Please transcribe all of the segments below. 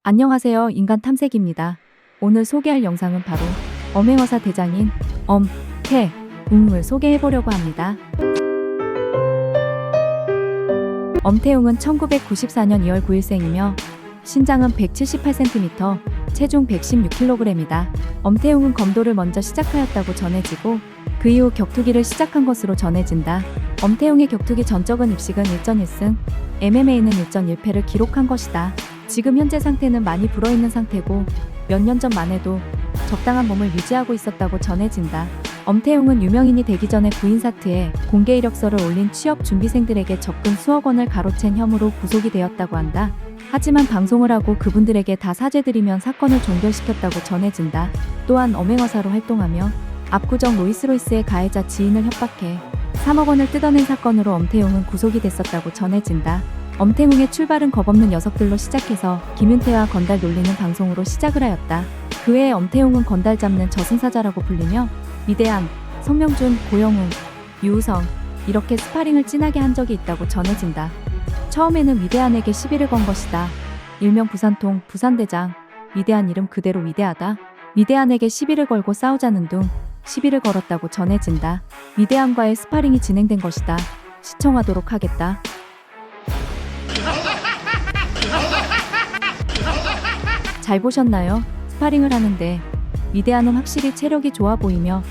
안녕하세요. 인간 탐색입니다. 오늘 소개할 영상은 바로 엄행어사 대장인 엄태웅을 소개해보려고 합니다. 엄태웅은 1994년 2월 9일생이며 신장은 178cm, 체중 116kg이다. 엄태웅은 검도를 먼저 시작하였다고 전해지고 그 이후 격투기를 시작한 것으로 전해진다. 엄태웅의 격투기 전적은 입식은 1전 1승, MMA는 1전 1패를 기록한 것이다. 지금 현재 상태는 많이 불어있는 상태고 몇 년 전만 해도 적당한 몸을 유지하고 있었다고 전해진다. 엄태웅은 유명인이 되기 전에 구인 사트에 공개 이력서를 올린 취업 준비생들에게 적금 수억 원을 가로챈 혐의로 구속이 되었다고 한다. 하지만 방송을 하고 그분들에게 다 사죄드리면 사건을 종결시켰다고 전해진다. 또한 엄행어사로 활동하며 압구정 로이스로이스의 가해자 지인을 협박해 3억 원을 뜯어낸 사건으로 엄태웅은 구속이 됐었다고 전해진다. 엄태웅의 출발은 겁없는 녀석들로 시작해서 김윤태와 건달 놀리는 방송으로 시작을 하였다. 그 외에 엄태웅은 건달 잡는 저승사자라고 불리며 위대한, 성명준, 고영웅, 유우성 이렇게 스파링을 진하게 한 적이 있다고 전해진다. 처음에는 위대한에게 시비를 건 것이다. 일명 부산통, 부산대장, 위대한 이름 그대로 위대하다. 위대한에게 시비를 걸고 싸우자는 둥 시비를 걸었다고 전해진다. 위대한과의 스파링이 진행된 것이다. 시청하도록 하겠다. 잘 보셨나요? 스파링을 하는데 위대한은 확실히 체력이 좋아 보이며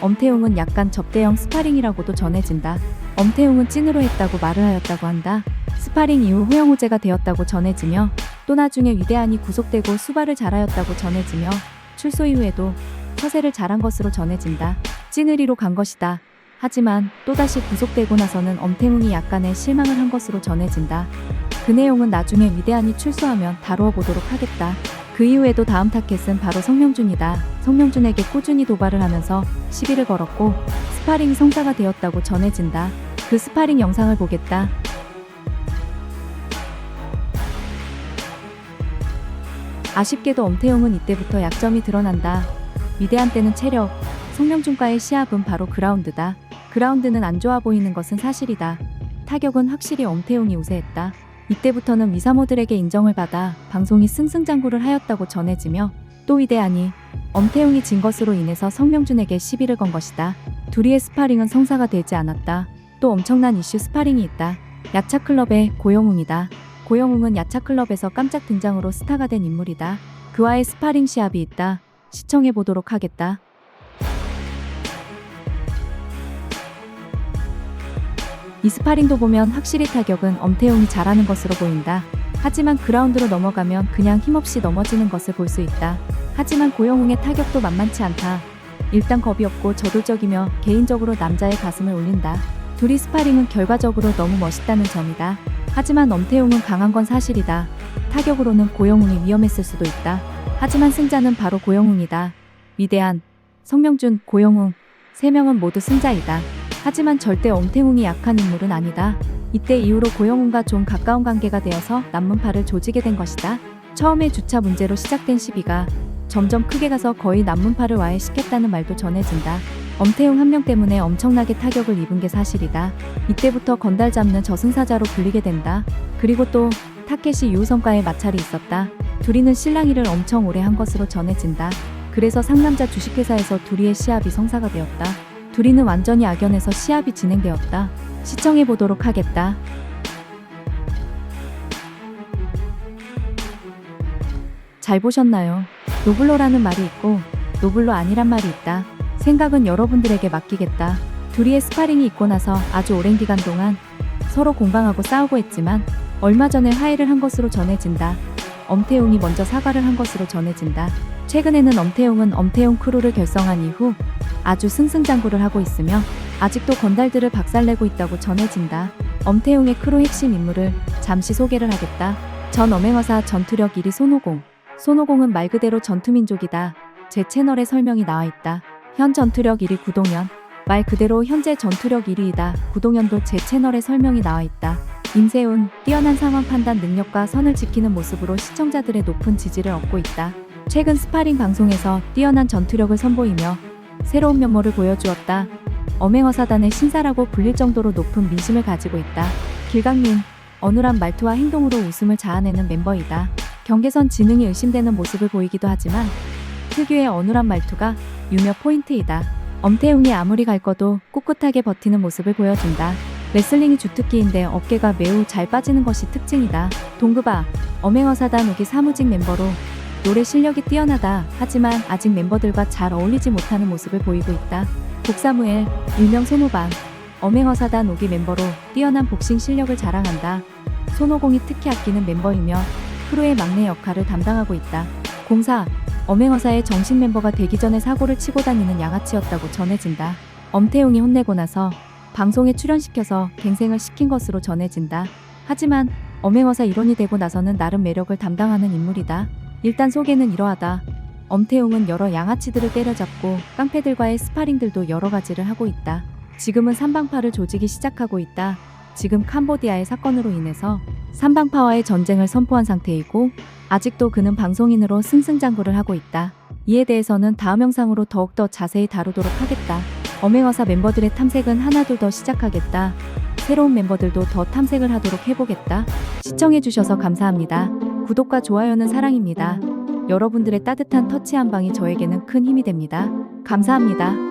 엄태웅은 약간 접대형 스파링이라고도 전해진다. 엄태웅은 찐으로 했다고 말을 하였다고 한다. 스파링 이후 후영호제가 되었다고 전해지며 또 나중에 위대한이 구속되고 수발을 잘하였다고 전해지며 출소 이후에도 처세를 잘한 것으로 전해진다. 찐의리로 간 것이다. 하지만 또다시 구속되고 나서는 엄태웅이 약간의 실망을 한 것으로 전해진다. 그 내용은 나중에 위대한이 출소하면 다루어 보도록 하겠다. 그 이후에도 다음 타켓은 바로 성명준이다. 성명준에게 꾸준히 도발을 하면서 시비를 걸었고 스파링 성사가 되었다고 전해진다. 그 스파링 영상을 보겠다. 아쉽게도 엄태웅은 이때부터 약점이 드러난다. 위대한 때는 체력, 성명준과의 시합은 바로 그라운드다. 그라운드는 안 좋아 보이는 것은 사실이다. 타격은 확실히 엄태웅이 우세했다. 이때부터는 위사모들에게 인정을 받아 방송이 승승장구를 하였다고 전해지며 또 위대하니 엄태웅이 진 것으로 인해서 성명준에게 시비를 건 것이다. 둘이의 스파링은 성사가 되지 않았다. 또 엄청난 이슈 스파링이 있다. 야차클럽의 고영웅이다. 고영웅은 야차클럽에서 깜짝 등장으로 스타가 된 인물이다. 그와의 스파링 시합이 있다. 시청해보도록 하겠다. 이 스파링도 보면 확실히 타격은 엄태웅이 잘하는 것으로 보인다. 하지만 그라운드로 넘어가면 그냥 힘없이 넘어지는 것을 볼 수 있다. 하지만 고영웅의 타격도 만만치 않다. 일단 겁이 없고 저돌적이며 개인적으로 남자의 가슴을 울린다. 둘이 스파링은 결과적으로 너무 멋있다는 점이다. 하지만 엄태웅은 강한 건 사실이다. 타격으로는 고영웅이 위험했을 수도 있다. 하지만 승자는 바로 고영웅이다. 위대한, 성명준, 고영웅 세 명은 모두 승자이다. 하지만 절대 엄태웅이 약한 인물은 아니다. 이때 이후로 고영웅과 좀 가까운 관계가 되어서 남문파를 조지게 된 것이다. 처음에 주차 문제로 시작된 시비가 점점 크게 가서 거의 남문파를 와해시켰다는 말도 전해진다. 엄태웅 한 명 때문에 엄청나게 타격을 입은 게 사실이다. 이때부터 건달 잡는 저승사자로 불리게 된다. 그리고 또 타켓이 유우성과의 마찰이 있었다. 둘이는 실랑이를 엄청 오래 한 것으로 전해진다. 그래서 상남자 주식회사에서 둘이의 시합이 성사가 되었다. 둘이는 완전히 악연해서 시합이 진행되었다. 시청해보도록 하겠다. 잘 보셨나요? 노블러라는 말이 있고 노블러 아니란 말이 있다. 생각은 여러분들에게 맡기겠다. 둘이의 스파링이 있고 나서 아주 오랜 기간 동안 서로 공방하고 싸우고 했지만 얼마 전에 화해를 한 것으로 전해진다. 엄태웅이 먼저 사과를 한 것으로 전해진다. 최근에는 엄태웅은 엄태웅 크루를 결성한 이후 아주 승승장구를 하고 있으며 아직도 건달들을 박살내고 있다고 전해진다. 엄태웅의 크루 핵심 인물을 잠시 소개를 하겠다. 전 엄행어사 전투력 1위 손오공. 손오공은 말 그대로 전투민족이다. 제 채널에 설명이 나와 있다. 현 전투력 1위 구동현. 말 그대로 현재 전투력 1위이다. 구동현도 제 채널에 설명이 나와 있다. 임세훈, 뛰어난 상황 판단 능력과 선을 지키는 모습으로 시청자들의 높은 지지를 얻고 있다. 최근 스파링 방송에서 뛰어난 전투력을 선보이며 새로운 면모를 보여주었다. 엄행어사단의 신사라고 불릴 정도로 높은 민심을 가지고 있다. 길강민, 어눌한 말투와 행동으로 웃음을 자아내는 멤버이다. 경계선 지능이 의심되는 모습을 보이기도 하지만 특유의 어눌한 말투가 유머 포인트이다. 엄태웅이 아무리 갈 거도 꿋꿋하게 버티는 모습을 보여준다. 레슬링이 주특기인데 어깨가 매우 잘 빠지는 것이 특징이다. 동급아, 엄행어사단 5기 사무직 멤버로 노래 실력이 뛰어나다. 하지만 아직 멤버들과 잘 어울리지 못하는 모습을 보이고 있다. 복사무엘, 일명 손오방, 엄행어사단 5기 멤버로 뛰어난 복싱 실력을 자랑한다. 손오공이 특히 아끼는 멤버이며 프로의 막내 역할을 담당하고 있다. 공사, 엄행어사의 정식 멤버가 되기 전에 사고를 치고 다니는 양아치였다고 전해진다. 엄태웅이 혼내고 나서 방송에 출연시켜서 갱생을 시킨 것으로 전해진다. 하지만 엄행어사 일원이 되고 나서는 나름 매력을 담당하는 인물이다. 일단 소개는 이러하다. 엄태웅은 여러 양아치들을 때려잡고 깡패들과의 스파링들도 여러 가지를 하고 있다. 지금은 삼방파를 조직이 시작하고 있다. 지금 캄보디아의 사건으로 인해서 삼방파와의 전쟁을 선포한 상태이고 아직도 그는 방송인으로 승승장구를 하고 있다. 이에 대해서는 다음 영상으로 더욱더 자세히 다루도록 하겠다. 엄행어사 멤버들의 탐색은 하나둘 더 시작하겠다. 새로운 멤버들도 더 탐색을 하도록 해보겠다. 시청해주셔서 감사합니다. 구독과 좋아요는 사랑입니다. 여러분들의 따뜻한 터치 한 방이 저에게는 큰 힘이 됩니다. 감사합니다.